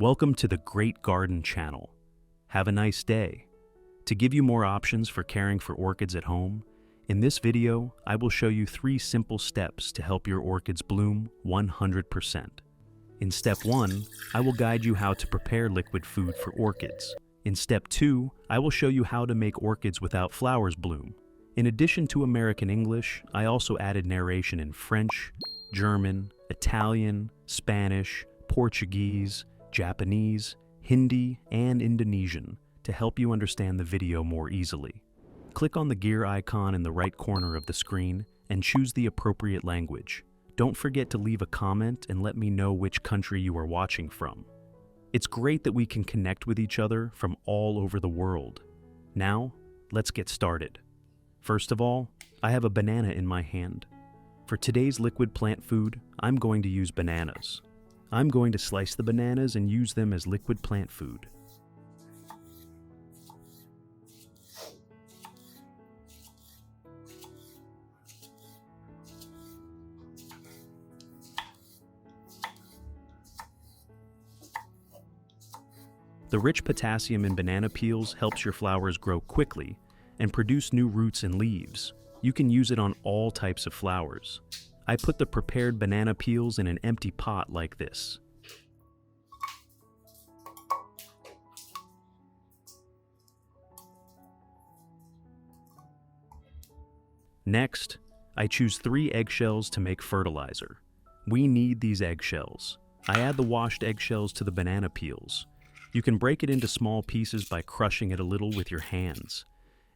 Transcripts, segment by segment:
Welcome to the Great Garden channel. Have a nice day. To give you more options for caring for orchids at home, in this video, I will show you 3 simple steps to help your orchids bloom 100%. In step 1, I will guide you how to prepare liquid food for orchids. In step 2, I will show you how to make orchids without flowers bloom. In addition to American English, I also added narration in French, German, Italian, Spanish, Portuguese, Japanese, Hindi, and Indonesian to help you understand the video more easily. Click on the gear icon in the right corner of the screen and choose the appropriate language. Don't forget to leave a comment and let me know which country you are watching from. It's great that we can connect with each other from all over the world. Now, let's get started. First of all, I have a banana in my hand. For today's liquid plant food, I'm going to use bananas. I'm going to slice the bananas and use them as liquid plant food. The rich potassium in banana peels helps your flowers grow quickly and produce new roots and leaves. You can use it on all types of flowers. I put the prepared banana peels in an empty pot like this. Next, I choose 3 eggshells to make fertilizer. We need these eggshells. I add the washed eggshells to the banana peels. You can break it into small pieces by crushing it a little with your hands.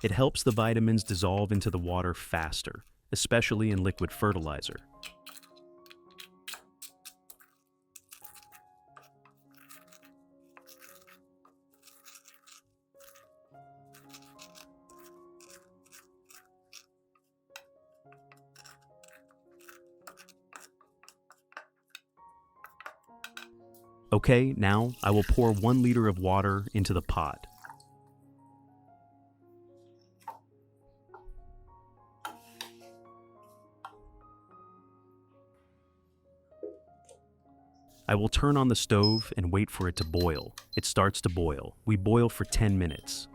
It helps the vitamins dissolve into the water faster, especially in liquid fertilizer. Okay, now I will pour 1 liter of water into the pot. I will turn on the stove and wait for it to boil. It starts to boil. We boil for 10 minutes.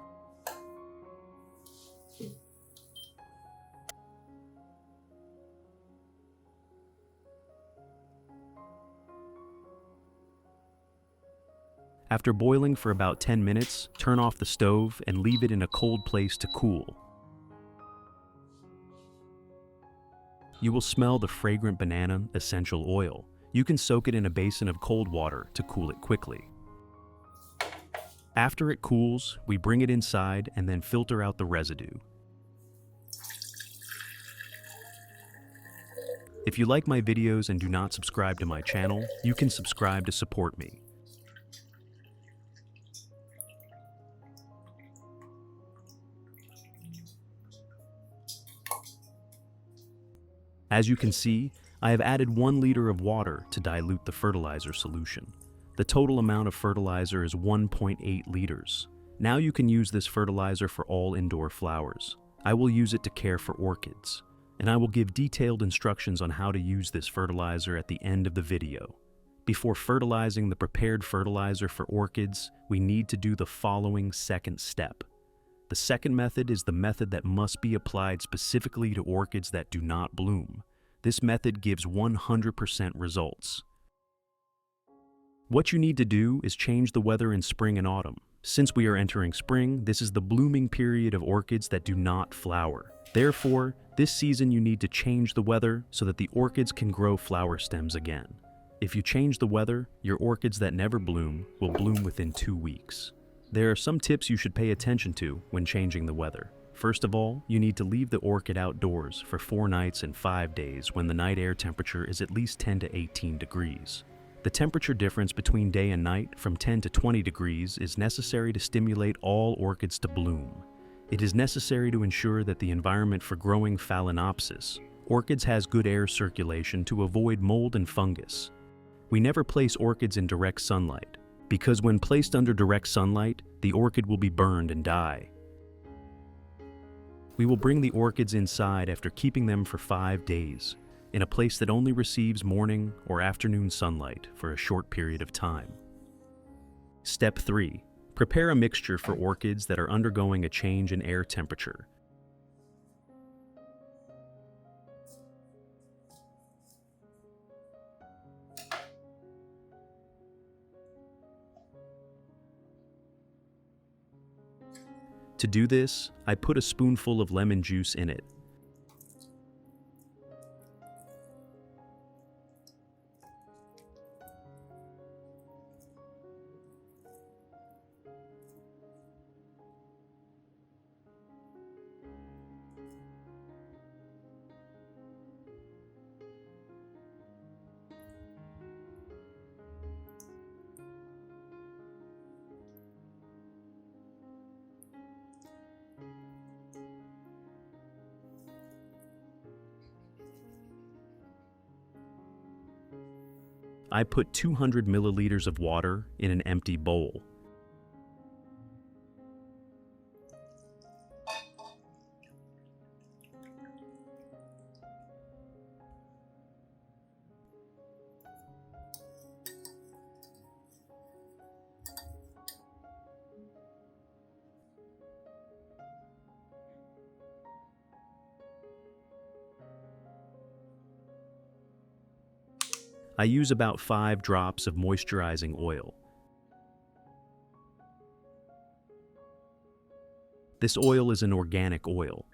After boiling for about 10 minutes, turn off the stove and leave it in a cold place to cool. You will smell the fragrant banana essential oil. You can soak it in a basin of cold water to cool it quickly. After it cools, we bring it inside and then filter out the residue. If you like my videos and do not subscribe to my channel, you can subscribe to support me. As you can see, I have added 1 liter of water to dilute the fertilizer solution. The total amount of fertilizer is 1.8 liters. Now you can use this fertilizer for all indoor flowers. I will use it to care for orchids, and I will give detailed instructions on how to use this fertilizer at the end of the video. Before fertilizing the prepared fertilizer for orchids, we need to do the following second step. The second method is the method that must be applied specifically to orchids that do not bloom. This method gives 100% results. What you need to do is change the weather in spring and autumn. Since we are entering spring, this is the blooming period of orchids that do not flower. Therefore, this season you need to change the weather so that the orchids can grow flower stems again. If you change the weather, your orchids that never bloom will bloom within 2 weeks. There are some tips you should pay attention to when changing the weather. First of all, you need to leave the orchid outdoors for 4 nights and 5 days when the night air temperature is at least 10 to 18 degrees. The temperature difference between day and night from 10 to 20 degrees is necessary to stimulate all orchids to bloom. It is necessary to ensure that the environment for growing Phalaenopsis orchids has good air circulation to avoid mold and fungus. We never place orchids in direct sunlight, because when placed under direct sunlight, the orchid will be burned and die. We will bring the orchids inside after keeping them for 5 days, in a place that only receives morning or afternoon sunlight for a short period of time. Step 3. Prepare a mixture for orchids that are undergoing a change in air temperature. To do this, I put a spoonful of lemon juice in it. I put 200 milliliters of water in an empty bowl. I use about 5 drops of moisturizing oil. This oil is an organic oil.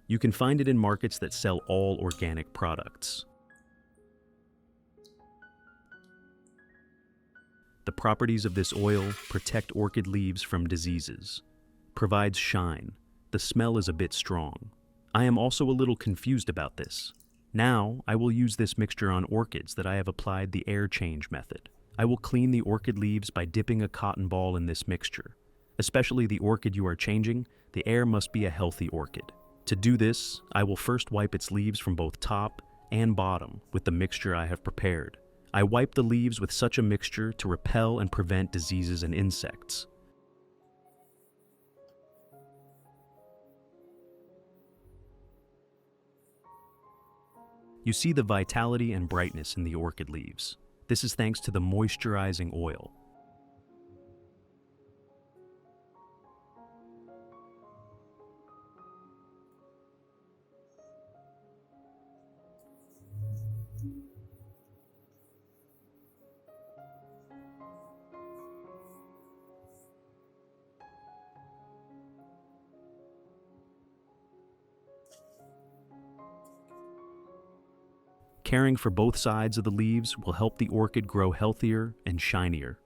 You can find it in markets that sell all organic products. The properties of this oil protect orchid leaves from diseases, provides shine. The smell is a bit strong. I am also a little confused about this. Now, I will use this mixture on orchids that I have applied the air change method. I will clean the orchid leaves by dipping a cotton ball in this mixture. Especially the orchid you are changing, the air must be a healthy orchid. To do this, I will first wipe its leaves from both top and bottom with the mixture I have prepared. I wipe the leaves with such a mixture to repel and prevent diseases and insects. You see the vitality and brightness in the orchid leaves. This is thanks to the moisturizing oil. Caring for both sides of the leaves will help the orchid grow healthier and shinier.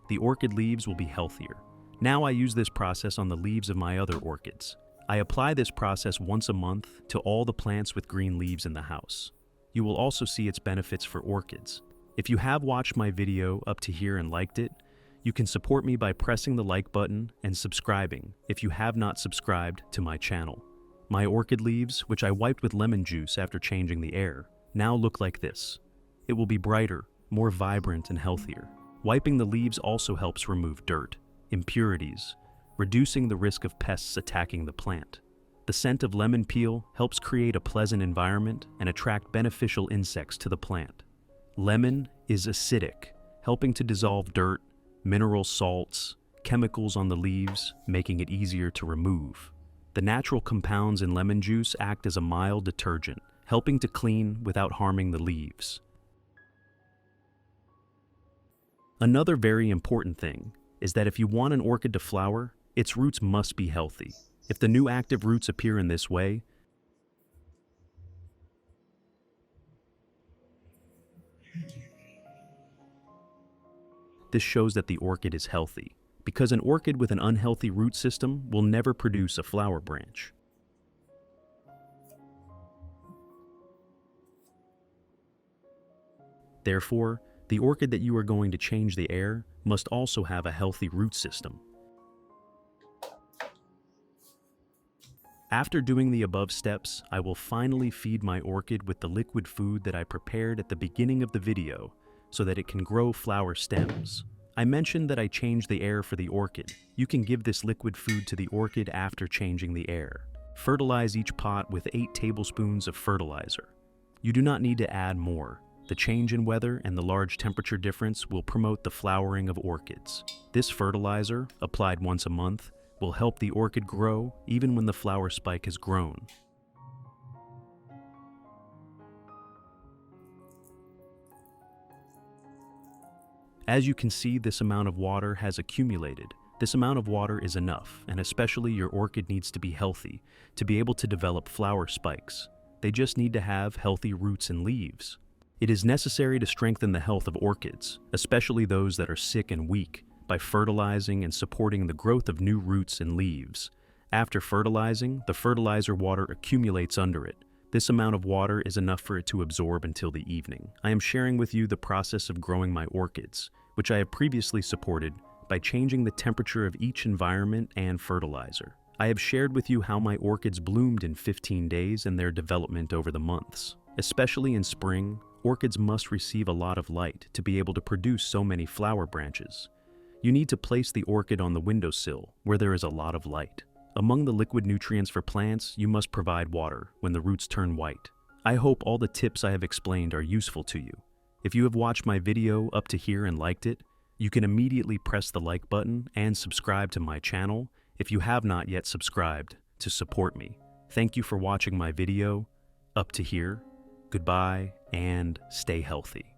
The orchid leaves will be healthier. Now I use this process on the leaves of my other orchids. I apply this process once a month to all the plants with green leaves in the house. You will also see its benefits for orchids. If you have watched my video up to here and liked it, you can support me by pressing the like button and subscribing if you have not subscribed to my channel. My orchid leaves, which I wiped with lemon juice after changing the air, now look like this. It will be brighter, more vibrant, and healthier. Wiping the leaves also helps remove dirt, impurities, reducing the risk of pests attacking the plant. The scent of lemon peel helps create a pleasant environment and attract beneficial insects to the plant. Lemon is acidic, helping to dissolve dirt, mineral salts, chemicals on the leaves, making it easier to remove. The natural compounds in lemon juice act as a mild detergent, helping to clean without harming the leaves. Another very important thing is that if you want an orchid to flower, its roots must be healthy. If the new active roots appear in this way, this shows that the orchid is healthy, because an orchid with an unhealthy root system will never produce a flower branch. Therefore, the orchid that you are going to change the air must also have a healthy root system. After doing the above steps, I will finally feed my orchid with the liquid food that I prepared at the beginning of the video so that it can grow flower stems. I mentioned that I changed the air for the orchid. You can give this liquid food to the orchid after changing the air. Fertilize each pot with 8 tablespoons of fertilizer. You do not need to add more. The change in weather and the large temperature difference will promote the flowering of orchids. This fertilizer, applied once a month, will help the orchid grow even when the flower spike has grown. As you can see, this amount of water has accumulated. This amount of water is enough, and especially your orchid needs to be healthy to be able to develop flower spikes. They just need to have healthy roots and leaves. It is necessary to strengthen the health of orchids, especially those that are sick and weak, by fertilizing and supporting the growth of new roots and leaves. After fertilizing, the fertilizer water accumulates under it. This amount of water is enough for it to absorb until the evening. I am sharing with you the process of growing my orchids, which I have previously supported by changing the temperature of each environment and fertilizer. I have shared with you how my orchids bloomed in 15 days and their development over the months. Especially in spring, orchids must receive a lot of light to be able to produce so many flower branches. You need to place the orchid on the windowsill where there is a lot of light. Among the liquid nutrients for plants, you must provide water when the roots turn white. I hope all the tips I have explained are useful to you. If you have watched my video up to here and liked it, you can immediately press the like button and subscribe to my channel if you have not yet subscribed to support me. Thank you for watching my video up to here. Goodbye and stay healthy.